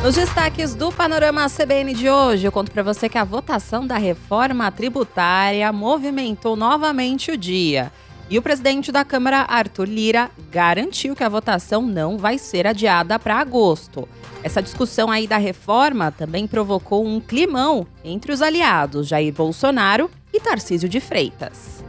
Nos destaques do Panorama CBN de hoje, eu conto para você que a votação da reforma tributária movimentou novamente o dia. E o presidente da Câmara, Arthur Lira, garantiu que a votação não vai ser adiada para agosto. Essa discussão aí da reforma também provocou um climão entre os aliados Jair Bolsonaro e Tarcísio de Freitas.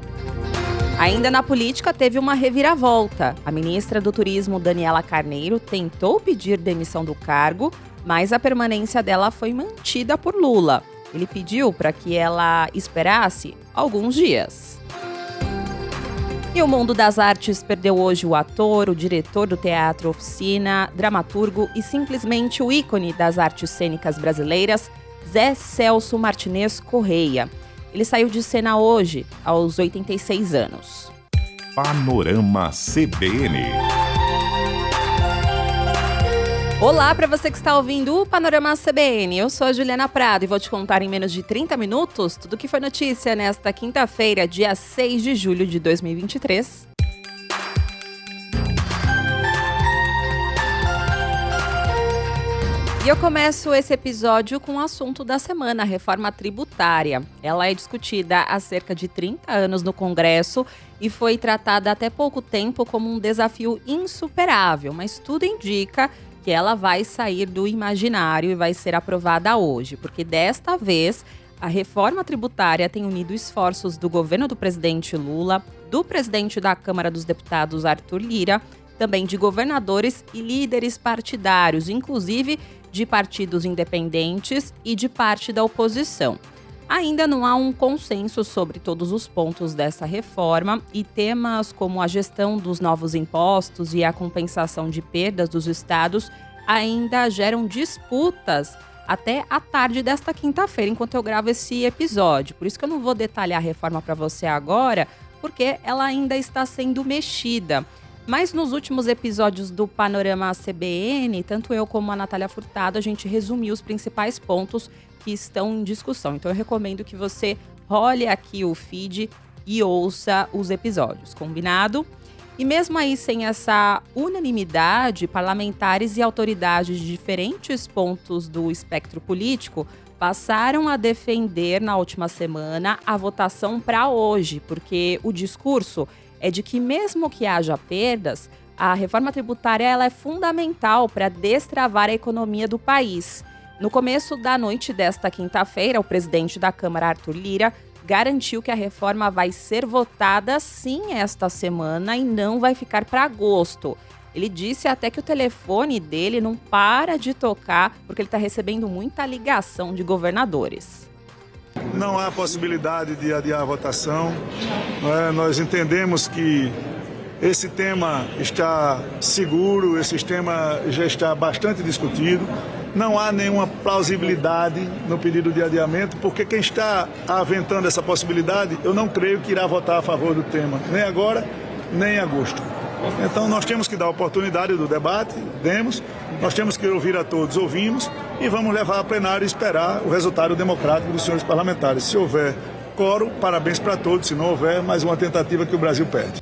Ainda na política, teve uma reviravolta. A ministra do Turismo, Daniela Carneiro, tentou pedir demissão do cargo, mas a permanência dela foi mantida por Lula. Ele pediu para que ela esperasse alguns dias. E o mundo das artes perdeu hoje o ator, o diretor do Teatro Oficina, dramaturgo e simplesmente o ícone das artes cênicas brasileiras, Zé Celso Martinez Correia. Ele saiu de cena hoje, aos 86 anos. Panorama CBN. Olá para você que está ouvindo o Panorama CBN. Eu sou a Juliana Prado e vou te contar em menos de 30 minutos tudo o que foi notícia nesta quinta-feira, dia 6 de julho de 2023. E eu começo esse episódio com o assunto da semana, a reforma tributária. Ela é discutida há cerca de 30 anos no Congresso e foi tratada até pouco tempo como um desafio insuperável, mas tudo indica que ela vai sair do imaginário e vai ser aprovada hoje, porque desta vez a reforma tributária tem unido esforços do governo do presidente Lula, do presidente da Câmara dos Deputados Arthur Lira, também de governadores e líderes partidários, inclusive de partidos independentes e de parte da oposição. Ainda não há um consenso sobre todos os pontos dessa reforma e temas como a gestão dos novos impostos e a compensação de perdas dos estados ainda geram disputas até a tarde desta quinta-feira, enquanto eu gravo esse episódio. Por isso que eu não vou detalhar a reforma para você agora, porque ela ainda está sendo mexida. Mas nos últimos episódios do Panorama CBN, tanto eu como a Natália Furtado, a gente resumiu os principais pontos que estão em discussão. Então eu recomendo que você role aqui o feed e ouça os episódios, combinado? E mesmo aí sem essa unanimidade, parlamentares e autoridades de diferentes pontos do espectro político passaram a defender na última semana a votação para hoje, porque o discurso é de que mesmo que haja perdas, a reforma tributária ela é fundamental para destravar a economia do país. No começo da noite desta quinta-feira, o presidente da Câmara, Arthur Lira, garantiu que a reforma vai ser votada sim esta semana e não vai ficar para agosto. Ele disse até que o telefone dele não para de tocar porque ele está recebendo muita ligação de governadores. Não há possibilidade de adiar a votação. Nós entendemos que esse tema está seguro, esse tema já está bastante discutido. Não há nenhuma plausibilidade no pedido de adiamento, porque quem está aventando essa possibilidade, eu não creio que irá votar a favor do tema, nem agora, nem em agosto. Então nós temos que dar a oportunidade do debate, nós temos que ouvir a todos, ouvimos, e vamos levar a plenário e esperar o resultado democrático dos senhores parlamentares. Se houver quórum, parabéns para todos, se não houver, mais uma tentativa que o Brasil perde.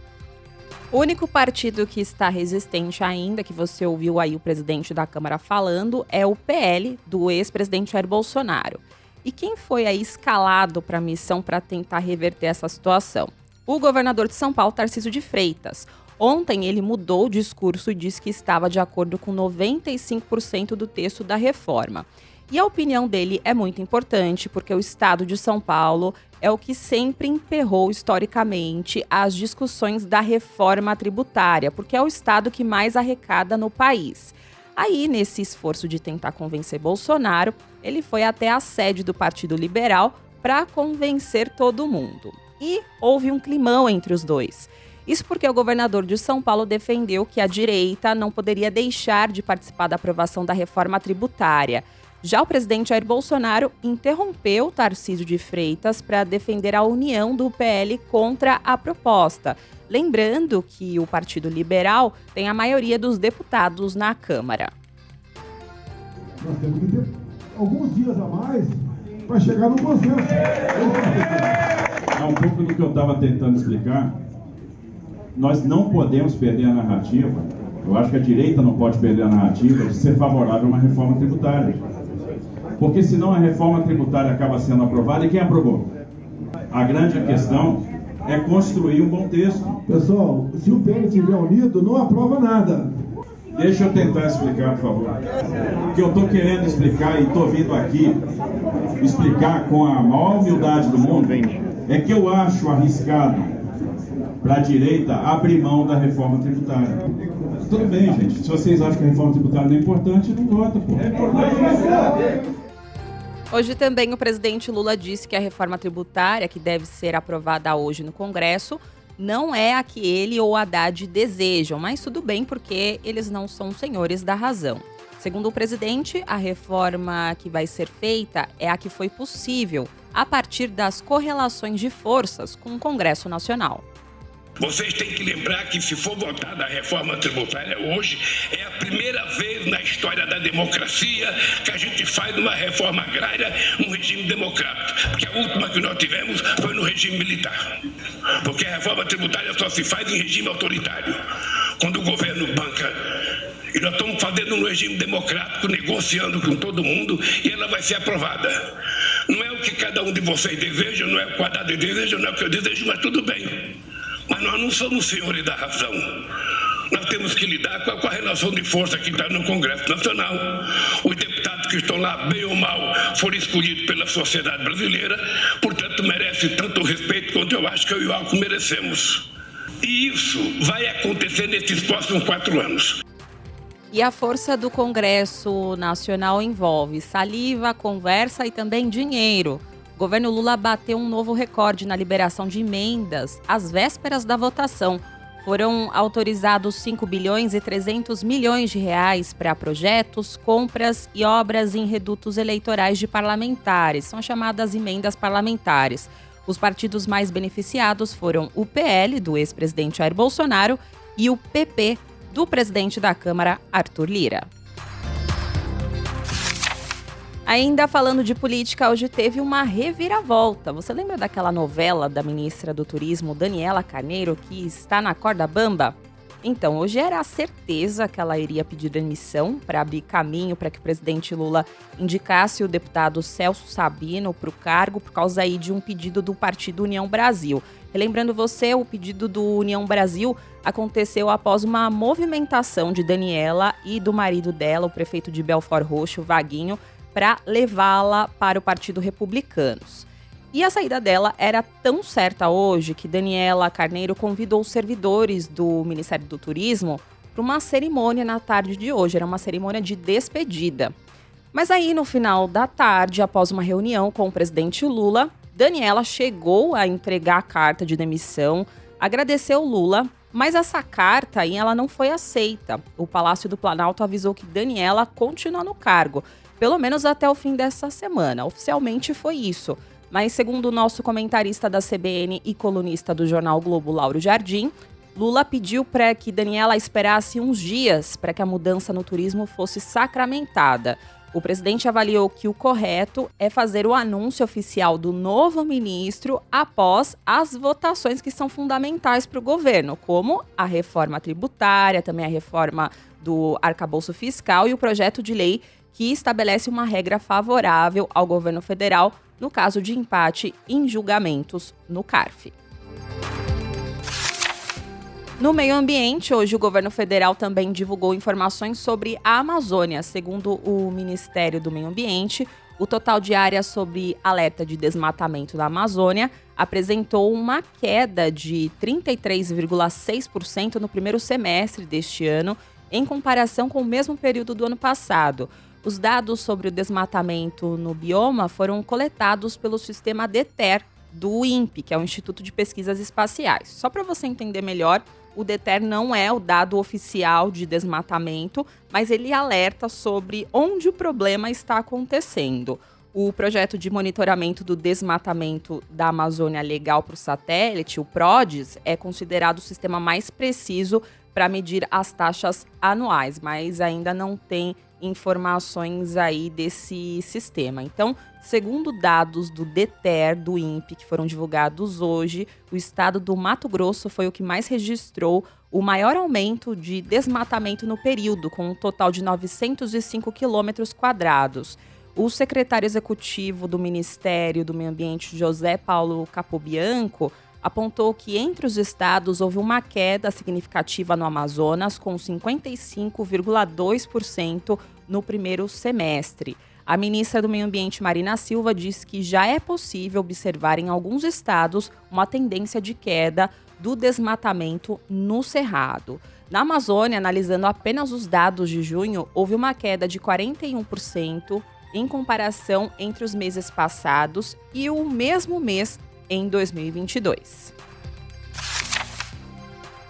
O único partido que está resistente ainda, que você ouviu aí o presidente da Câmara falando, é o PL, do ex-presidente Jair Bolsonaro. E quem foi aí escalado para a missão para tentar reverter essa situação? O governador de São Paulo, Tarcísio de Freitas. Ontem ele mudou o discurso e disse que estava de acordo com 95% do texto da reforma. E a opinião dele é muito importante, porque o estado de São Paulo é o que sempre emperrou historicamente as discussões da reforma tributária, porque é o estado que mais arrecada no país. Aí, nesse esforço de tentar convencer Bolsonaro, ele foi até a sede do Partido Liberal para convencer todo mundo. E houve um climão entre os dois. Isso porque o governador de São Paulo defendeu que a direita não poderia deixar de participar da aprovação da reforma tributária. Já o presidente Jair Bolsonaro interrompeu Tarcísio de Freitas para defender a união do PL contra a proposta. Lembrando que o Partido Liberal tem a maioria dos deputados na Câmara. Nós temos que ter alguns dias a mais para chegar no consenso. É um pouco do que eu estava tentando explicar. Nós não podemos perder a narrativa Eu acho que a direita não pode perder a narrativa de ser favorável a uma reforma tributária. Porque senão a reforma tributária acaba sendo aprovada e quem aprovou? A grande questão é construir um bom texto. Pessoal, se o PL estiver unido, não aprova nada. Deixa eu tentar explicar, por favor. O que eu estou querendo explicar e estou vindo aqui explicar com a maior humildade do mundo é que eu acho arriscado para a direita abrir mão da reforma tributária. Tudo bem, gente. Se vocês acham que a reforma tributária não é importante, não vota, pô. É importante. Hoje também o presidente Lula disse que a reforma tributária, que deve ser aprovada hoje no Congresso, não é a que ele ou Haddad desejam, mas tudo bem porque eles não são senhores da razão. Segundo o presidente, a reforma que vai ser feita é a que foi possível a partir das correlações de forças com o Congresso Nacional. Vocês têm que lembrar que se for votada a reforma tributária hoje, é a primeira vez na história da democracia que a gente faz uma reforma agrária num regime democrático. Porque a última que nós tivemos foi no regime militar. Porque a reforma tributária só se faz em regime autoritário, quando o governo banca. E nós estamos fazendo no regime democrático, negociando com todo mundo, e ela vai ser aprovada. Não é o que cada um de vocês deseja, não é o que o Haddad deseja, não é o que eu desejo, mas tudo bem. Mas nós não somos senhores da razão. Nós temos que lidar com a relação de força que está no Congresso Nacional. Os deputados que estão lá, bem ou mal, foram escolhidos pela sociedade brasileira, portanto, merecem tanto respeito quanto eu acho que eu e o Alckmin merecemos. E isso vai acontecer nesses próximos 4 anos. E a força do Congresso Nacional envolve saliva, conversa e também dinheiro. O governo Lula bateu um novo recorde na liberação de emendas às vésperas da votação. Foram autorizados 5 bilhões e 300 milhões de reais para projetos, compras e obras em redutos eleitorais de parlamentares. São chamadas emendas parlamentares. Os partidos mais beneficiados foram o PL, do ex-presidente Jair Bolsonaro, e o PP, do presidente da Câmara, Arthur Lira. Ainda falando de política, hoje teve uma reviravolta. Você lembra daquela novela da ministra do Turismo, Daniela Carneiro, que está na corda bamba? Então, hoje era a certeza que ela iria pedir demissão para abrir caminho para que o presidente Lula indicasse o deputado Celso Sabino para o cargo por causa aí de um pedido do partido União Brasil. Relembrando você, o pedido do União Brasil aconteceu após uma movimentação de Daniela e do marido dela, o prefeito de Belford Roxo, Vaguinho, para levá-la para o Partido Republicanos. E a saída dela era tão certa hoje que Daniela Carneiro convidou os servidores do Ministério do Turismo para uma cerimônia na tarde de hoje. Era uma cerimônia de despedida. Mas aí, no final da tarde, após uma reunião com o presidente Lula, Daniela chegou a entregar a carta de demissão, agradeceu Lula, mas essa carta aí ela não foi aceita. O Palácio do Planalto avisou que Daniela continua no cargo, pelo menos até o fim dessa semana. Oficialmente foi isso. Mas segundo o nosso comentarista da CBN e colunista do jornal Globo, Lauro Jardim, Lula pediu para que Daniela esperasse uns dias para que a mudança no turismo fosse sacramentada. O presidente avaliou que o correto é fazer o anúncio oficial do novo ministro após as votações que são fundamentais para o governo, como a reforma tributária, também a reforma do arcabouço fiscal e o projeto de lei que estabelece uma regra favorável ao governo federal no caso de empate em julgamentos no CARF. No meio ambiente, hoje o governo federal também divulgou informações sobre a Amazônia. Segundo o Ministério do Meio Ambiente, o total de área sob alerta de desmatamento da Amazônia apresentou uma queda de 33,6% no primeiro semestre deste ano, em comparação com o mesmo período do ano passado. Os dados sobre o desmatamento no bioma foram coletados pelo sistema DETER do INPE, que é o Instituto de Pesquisas Espaciais. Só para você entender melhor, o DETER não é o dado oficial de desmatamento, mas ele alerta sobre onde o problema está acontecendo. O projeto de monitoramento do desmatamento da Amazônia Legal para o satélite, o PRODES, é considerado o sistema mais preciso para medir as taxas anuais, mas ainda não tem informações aí desse sistema. Então, segundo dados do DETER, do INPE, que foram divulgados hoje, o estado do Mato Grosso foi o que mais registrou o maior aumento de desmatamento no período, com um total de 905 quilômetros quadrados. O secretário executivo do Ministério do Meio Ambiente, José Paulo Capobianco, apontou que entre os estados houve uma queda significativa no Amazonas, com 55,2% no primeiro semestre. A ministra do Meio Ambiente, Marina Silva, diz que já é possível observar em alguns estados uma tendência de queda do desmatamento no Cerrado. Na Amazônia, analisando apenas os dados de junho, houve uma queda de 41% em comparação entre os meses passados e o mesmo mês em 2022.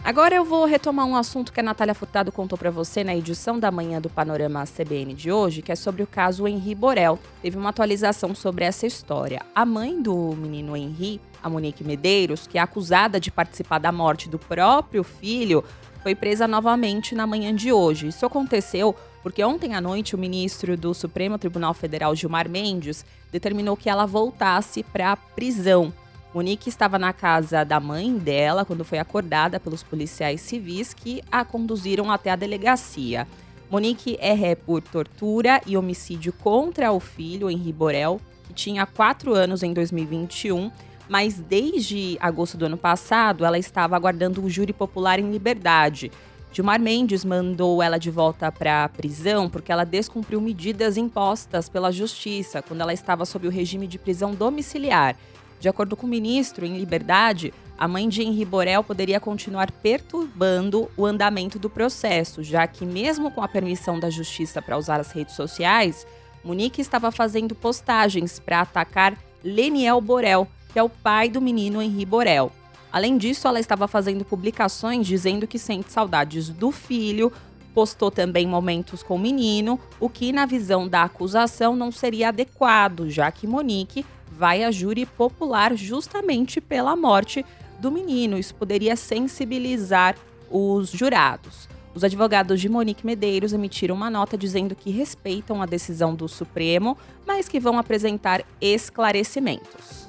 Agora eu vou retomar um assunto que a Natália Furtado contou para você na edição da manhã do Panorama CBN de hoje, que é sobre o caso Henri Borel. Teve uma atualização sobre essa história. A mãe do menino Henri, a Monique Medeiros, que é acusada de participar da morte do próprio filho, foi presa novamente na manhã de hoje. Isso aconteceu porque ontem à noite o ministro do Supremo Tribunal Federal, Gilmar Mendes, determinou que ela voltasse para a prisão. Monique estava na casa da mãe dela quando foi acordada pelos policiais civis que a conduziram até a delegacia. Monique é ré por tortura e homicídio contra o filho, Henri Borel, que tinha 4 anos em 2021, mas desde agosto do ano passado ela estava aguardando o júri popular em liberdade. Gilmar Mendes mandou ela de volta para a prisão porque ela descumpriu medidas impostas pela Justiça quando ela estava sob o regime de prisão domiciliar. De acordo com o ministro, em liberdade, a mãe de Henri Borel poderia continuar perturbando o andamento do processo, já que mesmo com a permissão da Justiça para usar as redes sociais, Monique estava fazendo postagens para atacar Leniel Borel, que é o pai do menino Henri Borel. Além disso, ela estava fazendo publicações dizendo que sente saudades do filho, postou também momentos com o menino, o que, na visão da acusação, não seria adequado, já que Monique vai a júri popular justamente pela morte do menino. Isso poderia sensibilizar os jurados. Os advogados de Monique Medeiros emitiram uma nota dizendo que respeitam a decisão do Supremo, mas que vão apresentar esclarecimentos.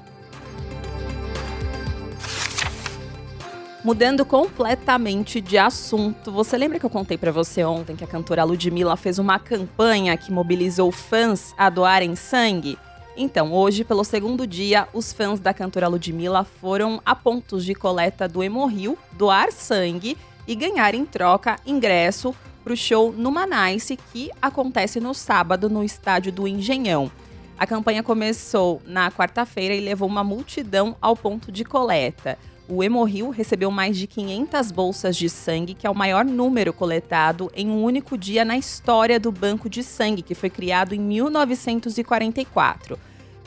Mudando completamente de assunto, você lembra que eu contei para você ontem que a cantora Ludmilla fez uma campanha que mobilizou fãs a doarem sangue? Então, hoje, pelo segundo dia, os fãs da cantora Ludmilla foram a pontos de coleta do Hemorrio doar sangue e ganhar em troca ingresso para o show Numanice, que acontece no sábado no estádio do Engenhão. A campanha começou na quarta-feira e levou uma multidão ao ponto de coleta. O Hemorrio recebeu mais de 500 bolsas de sangue, que é o maior número coletado em um único dia na história do banco de sangue, que foi criado em 1944.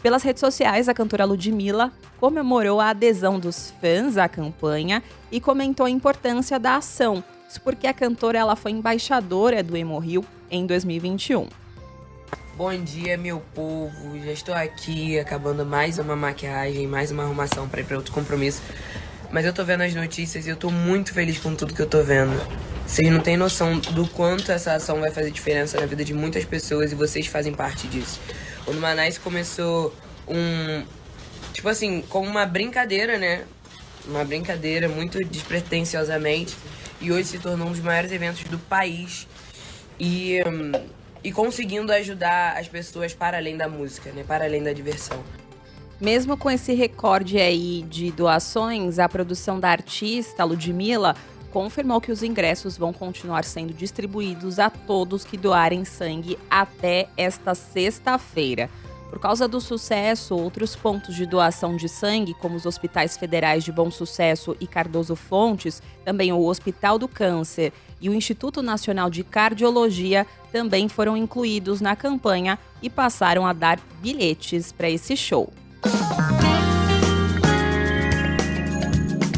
Pelas redes sociais, a cantora Ludmilla comemorou a adesão dos fãs à campanha e comentou a importância da ação. Isso porque a cantora ela foi embaixadora do Hemorrio em 2021. Bom dia, meu povo. Já estou aqui acabando mais uma maquiagem, mais uma arrumação para ir para outro compromisso. Mas eu tô vendo as notícias e eu tô muito feliz com tudo que eu tô vendo. Vocês não têm noção do quanto essa ação vai fazer diferença na vida de muitas pessoas e vocês fazem parte disso. O Numanice começou como uma brincadeira, né? Uma brincadeira muito despretensiosamente. E hoje se tornou um dos maiores eventos do país. E conseguindo ajudar as pessoas para além da música, né? Para além da diversão. Mesmo com esse recorde aí de doações, a produção da artista Ludmilla confirmou que os ingressos vão continuar sendo distribuídos a todos que doarem sangue até esta sexta-feira. Por causa do sucesso, outros pontos de doação de sangue, como os hospitais federais de Bom Sucesso e Cardoso Fontes, também o Hospital do Câncer e o Instituto Nacional de Cardiologia, também foram incluídos na campanha e passaram a dar bilhetes para esse show.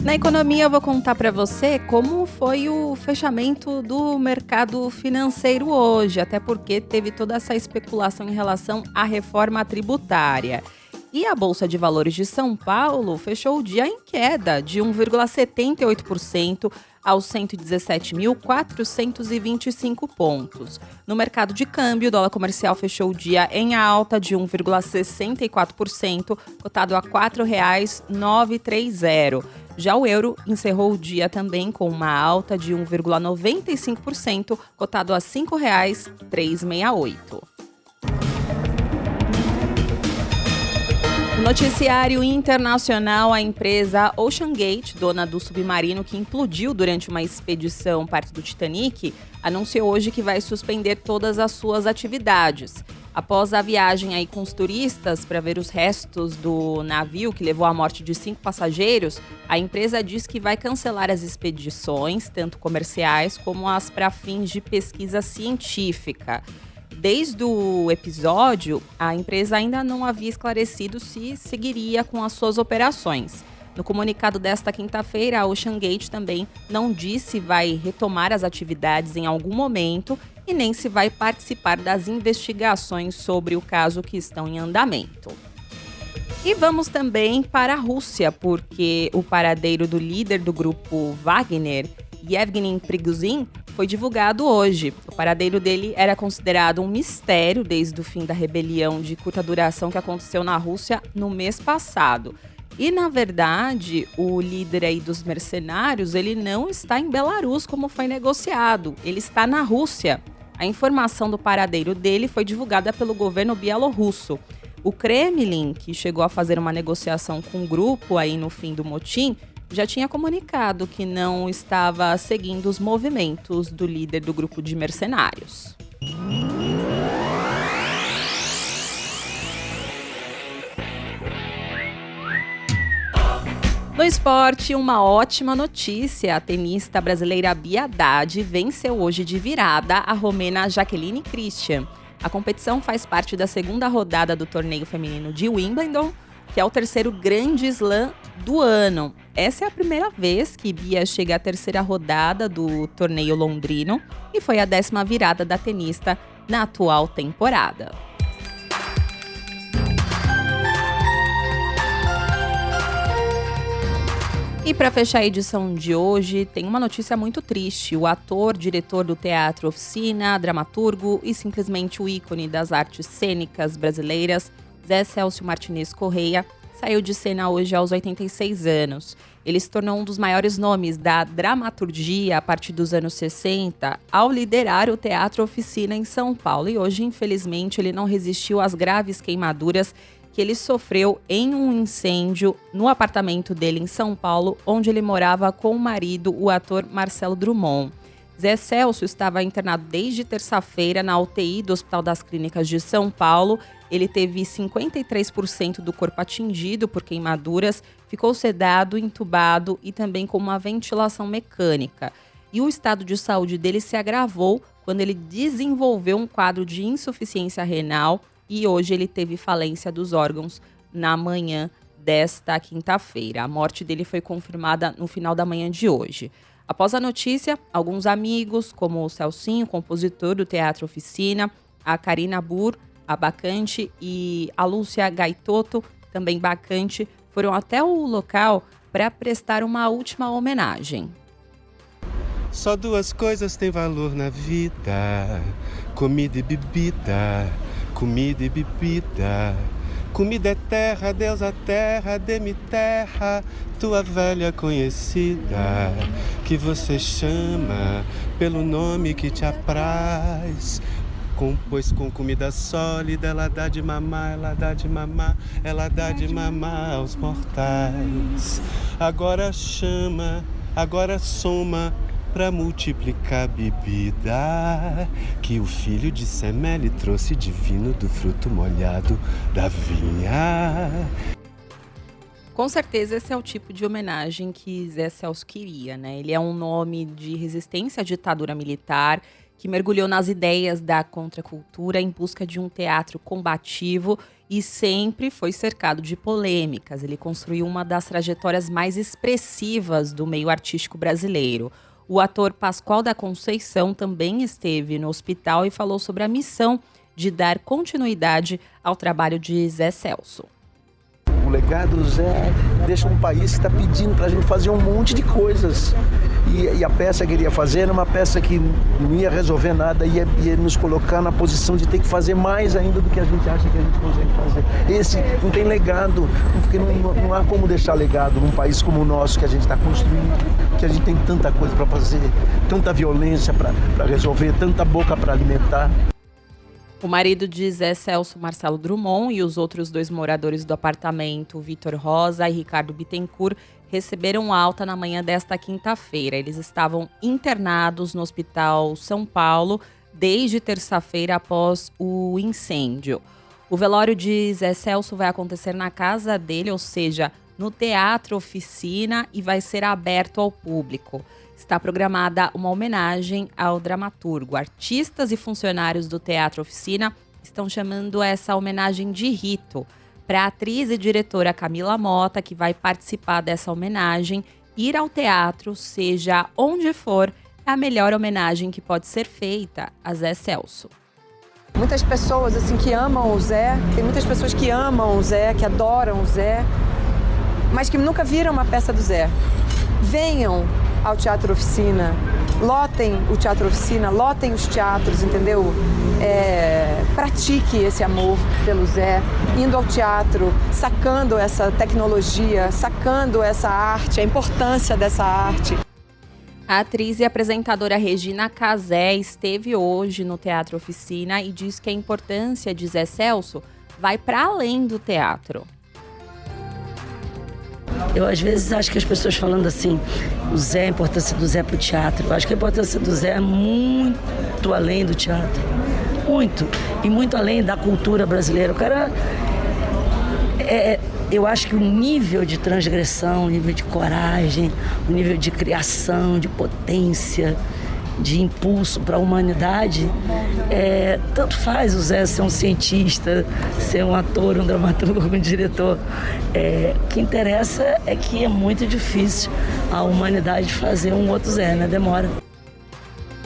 Na economia, eu vou contar para você como foi o fechamento do mercado financeiro hoje, até porque teve toda essa especulação em relação à reforma tributária. E a Bolsa de Valores de São Paulo fechou o dia em queda de 1,78% aos 117.425 pontos. No mercado de câmbio, o dólar comercial fechou o dia em alta de 1,64%, cotado a R$ 4,930. Já o euro encerrou o dia também com uma alta de 1,95%, cotado a R$ 5,368. No noticiário internacional, a empresa OceanGate, dona do submarino que implodiu durante uma expedição perto do Titanic, anunciou hoje que vai suspender todas as suas atividades. Após a viagem aí com os turistas para ver os restos do navio que levou à morte de 5 passageiros, a empresa diz que vai cancelar as expedições, tanto comerciais como as para fins de pesquisa científica. Desde o episódio, a empresa ainda não havia esclarecido se seguiria com as suas operações. No comunicado desta quinta-feira, a OceanGate também não disse se vai retomar as atividades em algum momento e nem se vai participar das investigações sobre o caso que estão em andamento. E vamos também para a Rússia, porque o paradeiro do líder do grupo Wagner, Yevgeny Prigozhin, foi divulgado hoje. O paradeiro dele era considerado um mistério desde o fim da rebelião de curta duração que aconteceu na Rússia no mês passado. E, na verdade, o líder aí dos mercenários, ele não está em Belarus como foi negociado. Ele está na Rússia. A informação do paradeiro dele foi divulgada pelo governo bielorrusso. O Kremlin, que chegou a fazer uma negociação com o grupo aí no fim do motim, já tinha comunicado que não estava seguindo os movimentos do líder do grupo de mercenários. No esporte, uma ótima notícia. A tenista brasileira Bia Haddad venceu hoje de virada a romena Jacqueline Christian. A competição faz parte da segunda rodada do torneio feminino de Wimbledon, que é o terceiro grande slam do ano. Essa é a primeira vez que Bia chega à terceira rodada do torneio londrino e foi a 10ª virada da tenista na atual temporada. E para fechar a edição de hoje, tem uma notícia muito triste. O ator, diretor do Teatro Oficina, dramaturgo e simplesmente o ícone das artes cênicas brasileiras, Zé Celso Martinez Correia, saiu de cena hoje aos 86 anos. Ele se tornou um dos maiores nomes da dramaturgia a partir dos anos 60, ao liderar o Teatro Oficina em São Paulo. E hoje, infelizmente, ele não resistiu às graves queimaduras que ele sofreu em um incêndio no apartamento dele em São Paulo, onde ele morava com o marido, o ator Marcelo Drummond. Zé Celso estava internado desde terça-feira na UTI do Hospital das Clínicas de São Paulo. Ele teve 53% do corpo atingido por queimaduras, ficou sedado, entubado e também com uma ventilação mecânica. E o estado de saúde dele se agravou quando ele desenvolveu um quadro de insuficiência renal e hoje ele teve falência dos órgãos na manhã desta quinta-feira. A morte dele foi confirmada no final da manhã de hoje. Após a notícia, alguns amigos, como o Celcinho, compositor do Teatro Oficina, a Karina Burr, a Bacante, e a Lúcia Gaitoto, também Bacante, foram até o local para prestar uma última homenagem. Só duas coisas têm valor na vida: comida e bebida. Comida e bebida. Comida é terra, Deus a terra, dê-me terra, tua velha conhecida, que você chama pelo nome que te apraz. Pois com comida sólida ela dá de mamar, ela dá de mamar, ela dá de mamar aos mortais. Agora chama, agora soma, pra multiplicar bebida, que o filho de Semele trouxe divino do fruto molhado da vinha. Com certeza esse é o tipo de homenagem que Zé Celso queria, né? Ele é um nome de resistência à ditadura militar, que mergulhou nas ideias da contracultura em busca de um teatro combativo e sempre foi cercado de polêmicas. Ele construiu uma das trajetórias mais expressivas do meio artístico brasileiro. O ator Pascoal da Conceição também esteve no hospital e falou sobre a missão de dar continuidade ao trabalho de Zé Celso. O legado do Zé deixa um país que está pedindo para a gente fazer um monte de coisas. E a peça que ele ia fazer era uma peça que não ia resolver nada, ia nos colocar na posição de ter que fazer mais ainda do que a gente acha que a gente consegue fazer. Esse não tem legado, porque não há como deixar legado num país como o nosso, que a gente está construindo, que a gente tem tanta coisa para fazer, tanta violência para resolver, tanta boca para alimentar. O marido de Zé Celso, Marcelo Drummond, e os outros 2 moradores do apartamento, Vitor Rosa e Ricardo Bittencourt, receberam alta na manhã desta quinta-feira. Eles estavam internados no Hospital São Paulo desde terça-feira após o incêndio. O velório de Zé Celso vai acontecer na casa dele, ou seja, no Teatro Oficina, e vai ser aberto ao público. Está programada uma homenagem ao dramaturgo. Artistas e funcionários do Teatro Oficina estão chamando essa homenagem de rito. Para a atriz e diretora Camila Motta, que vai participar dessa homenagem, ir ao teatro, seja onde for, é a melhor homenagem que pode ser feita a Zé Celso. Muitas pessoas assim que amam o Zé, tem muitas pessoas que amam o Zé, que adoram o Zé, mas que nunca viram uma peça do Zé. Venham ao Teatro Oficina, lotem o Teatro Oficina, lotem os teatros, entendeu? Pratique esse amor pelo Zé, indo ao teatro, sacando essa tecnologia, sacando essa arte, a importância dessa arte. A atriz e apresentadora Regina Casé esteve hoje no Teatro Oficina e diz que a importância de Zé Celso vai para além do teatro. Eu, às vezes, acho que as pessoas falando assim, o Zé, a importância do Zé para o teatro. Eu acho que a importância do Zé é muito além do teatro. Muito. E muito além da cultura brasileira. O cara... eu acho que o nível de transgressão, o nível de coragem, o nível de criação, de potência, de impulso para a humanidade, tanto faz o Zé ser um cientista, ser um ator, um dramaturgo, um diretor. O que interessa é que é muito difícil a humanidade fazer um outro Zé, né? Demora.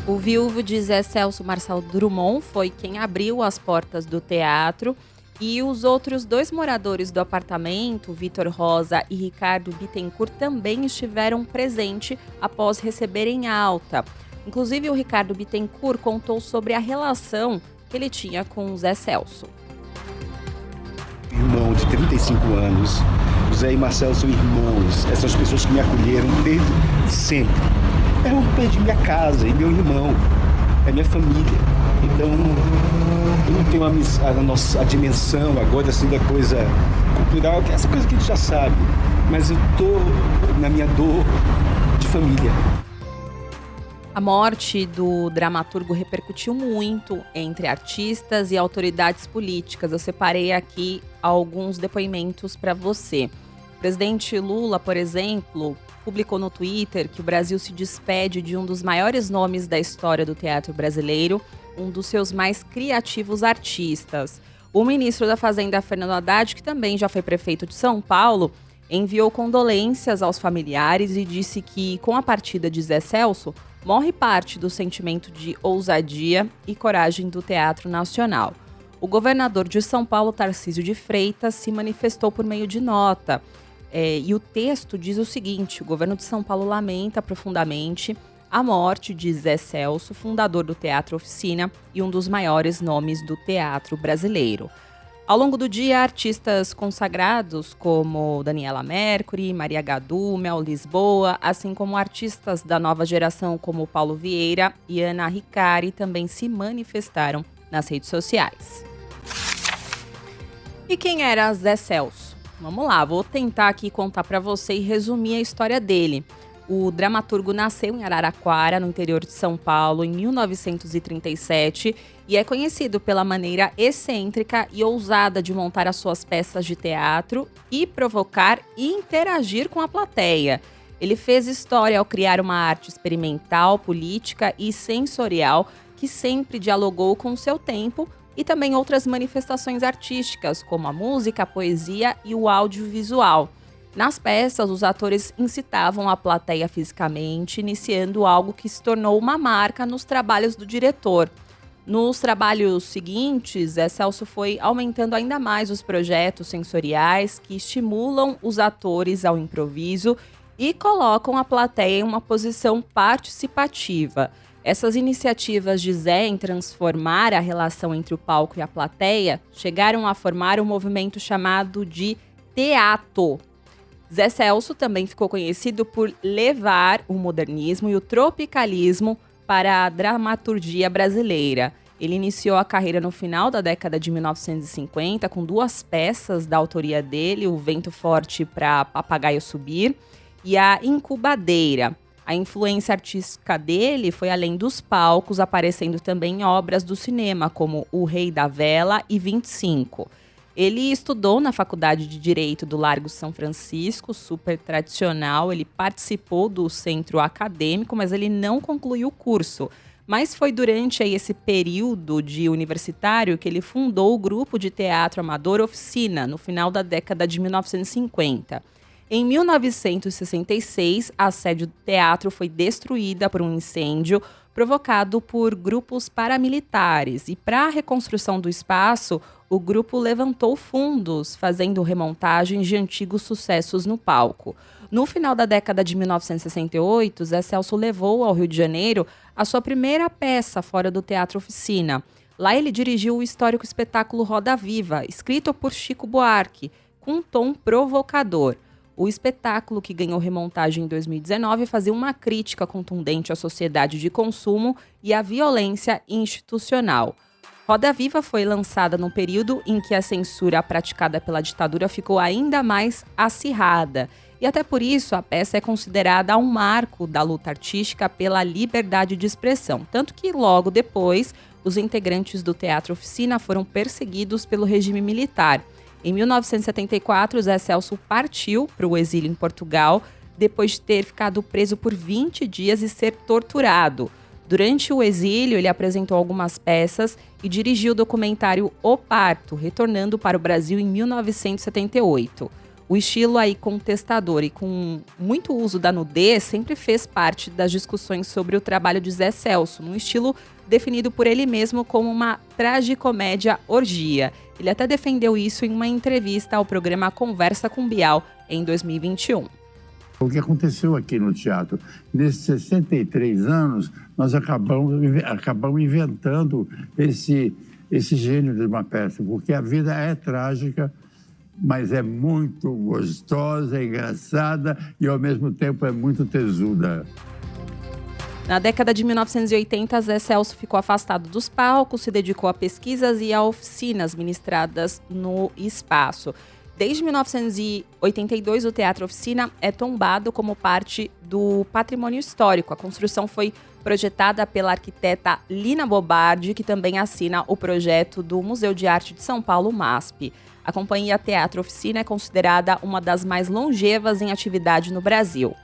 O viúvo de Zé Celso, Marcelo Drummond, foi quem abriu as portas do teatro. E os outros 2 moradores do apartamento, Vitor Rosa e Ricardo Bittencourt, também estiveram presentes após receberem alta. Inclusive, o Ricardo Bittencourt contou sobre a relação que ele tinha com o Zé Celso. Irmão de 35 anos, o Zé e Marcelo são irmãos, essas pessoas que me acolheram desde sempre. Eu não perdi minha casa e meu irmão, é minha família. Então, eu não tenho a dimensão agora assim, da coisa cultural, que é essa coisa que a gente já sabe, mas eu tô na minha dor de família. A morte do dramaturgo repercutiu muito entre artistas e autoridades políticas. Eu separei aqui alguns depoimentos para você. O presidente Lula, por exemplo, publicou no Twitter que o Brasil se despede de um dos maiores nomes da história do teatro brasileiro, um dos seus mais criativos artistas. O ministro da Fazenda, Fernando Haddad, que também já foi prefeito de São Paulo, enviou condolências aos familiares e disse que, com a partida de Zé Celso, morre parte do sentimento de ousadia e coragem do Teatro Nacional. O governador de São Paulo, Tarcísio de Freitas, se manifestou por meio de nota. E o texto diz o seguinte: o governo de São Paulo lamenta profundamente a morte de Zé Celso, fundador do Teatro Oficina e um dos maiores nomes do teatro brasileiro. Ao longo do dia, artistas consagrados como Daniela Mercury, Maria Gadu, Mel Lisboa, assim como artistas da nova geração como Paulo Vieira e Ana Ricari também se manifestaram nas redes sociais. E quem era Zé Celso? Vamos lá, vou tentar aqui contar para você e resumir a história dele. O dramaturgo nasceu em Araraquara, no interior de São Paulo, em 1937 e é conhecido pela maneira excêntrica e ousada de montar as suas peças de teatro e provocar e interagir com a plateia. Ele fez história ao criar uma arte experimental, política e sensorial que sempre dialogou com o seu tempo e também outras manifestações artísticas, como a música, a poesia e o audiovisual. Nas peças, os atores incitavam a plateia fisicamente, iniciando algo que se tornou uma marca nos trabalhos do diretor. Nos trabalhos seguintes, Zé Celso foi aumentando ainda mais os projetos sensoriais que estimulam os atores ao improviso e colocam a plateia em uma posição participativa. Essas iniciativas de Zé em transformar a relação entre o palco e a plateia chegaram a formar um movimento chamado de teatro. Zé Celso também ficou conhecido por levar o modernismo e o tropicalismo para a dramaturgia brasileira. Ele iniciou a carreira no final da década de 1950 com 2 peças da autoria dele, O Vento Forte para Papagaio Subir e A Incubadeira. A influência artística dele foi além dos palcos, aparecendo também em obras do cinema, como O Rei da Vela e 25. Ele estudou na Faculdade de Direito do Largo São Francisco, super tradicional. Ele participou do centro acadêmico, mas ele não concluiu o curso. Mas foi durante esse período de universitário que ele fundou o grupo de teatro amador Oficina, no final da década de 1950. Em 1966, a sede do teatro foi destruída por um incêndio provocado por grupos paramilitares. E para a reconstrução do espaço, o grupo levantou fundos, fazendo remontagens de antigos sucessos no palco. No final da década de 1968, Zé Celso levou ao Rio de Janeiro a sua primeira peça fora do Teatro Oficina. Lá ele dirigiu o histórico espetáculo Roda Viva, escrito por Chico Buarque, com um tom provocador. O espetáculo, que ganhou remontagem em 2019, fazia uma crítica contundente à sociedade de consumo e à violência institucional. Roda Viva foi lançada num período em que a censura praticada pela ditadura ficou ainda mais acirrada. E até por isso a peça é considerada um marco da luta artística pela liberdade de expressão. Tanto que logo depois, os integrantes do Teatro Oficina foram perseguidos pelo regime militar. Em 1974, Zé Celso partiu para o exílio em Portugal, depois de ter ficado preso por 20 dias e ser torturado. Durante o exílio, ele apresentou algumas peças e dirigiu o documentário O Parto, retornando para o Brasil em 1978. O estilo aí contestador e com muito uso da nudez sempre fez parte das discussões sobre o trabalho de Zé Celso, num estilo definido por ele mesmo como uma tragicomédia orgia. Ele até defendeu isso em uma entrevista ao programa Conversa com Bial, em 2021. O que aconteceu aqui no teatro? Nesses 63 anos, nós acabamos inventando esse gênero de uma peça, porque a vida é trágica, mas é muito gostosa, é engraçada e, ao mesmo tempo, é muito tesuda. Na década de 1980, Zé Celso ficou afastado dos palcos, se dedicou a pesquisas e a oficinas ministradas no espaço. Desde 1982, o Teatro Oficina é tombado como parte do patrimônio histórico. A construção foi projetada pela arquiteta Lina Bobardi, que também assina o projeto do Museu de Arte de São Paulo, MASP. A companhia Teatro Oficina é considerada uma das mais longevas em atividade no Brasil.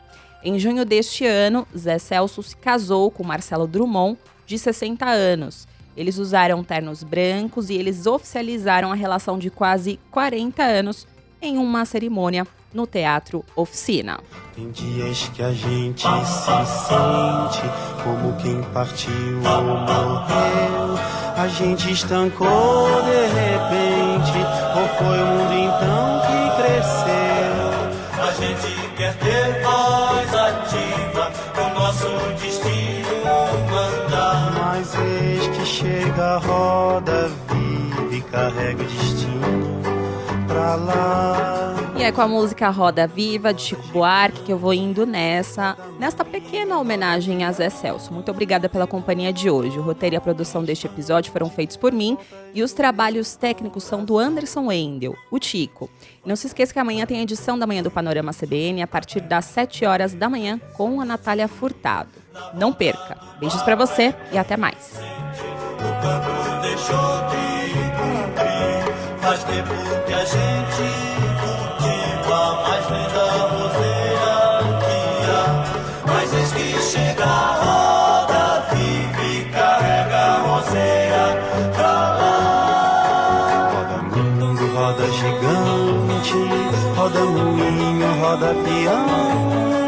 Em junho deste ano, Zé Celso se casou com Marcelo Drummond, de 60 anos. Eles usaram ternos brancos e eles oficializaram a relação de quase 40 anos em uma cerimônia no Teatro Oficina. Tem dias que a gente se sente como quem partiu ou morreu. A gente estancou de repente, ou foi o mundo então que cresceu? A gente quer ter voz ativa, o nosso destino mandar. Mas eis que chega a roda viva e carrega o destino pra lá. E é com a música Roda Viva, de Chico Buarque, que eu vou indo nesta pequena homenagem a Zé Celso. Muito obrigada pela companhia de hoje. O roteiro e a produção deste episódio foram feitos por mim e os trabalhos técnicos são do Anderson Wendel, o Tico. Não se esqueça que amanhã tem a edição da Manhã do Panorama CBN a partir das 7 horas da manhã com a Natália Furtado. Não perca. Beijos pra você e até mais. O canto deixou de cumprir, faz tempo que a gente cultiva a mais linda roseira que há. Mas eis que chega a roda viva e carrega a roseira pra lá. Roda mundo, roda gigante, roda moinho, roda peão.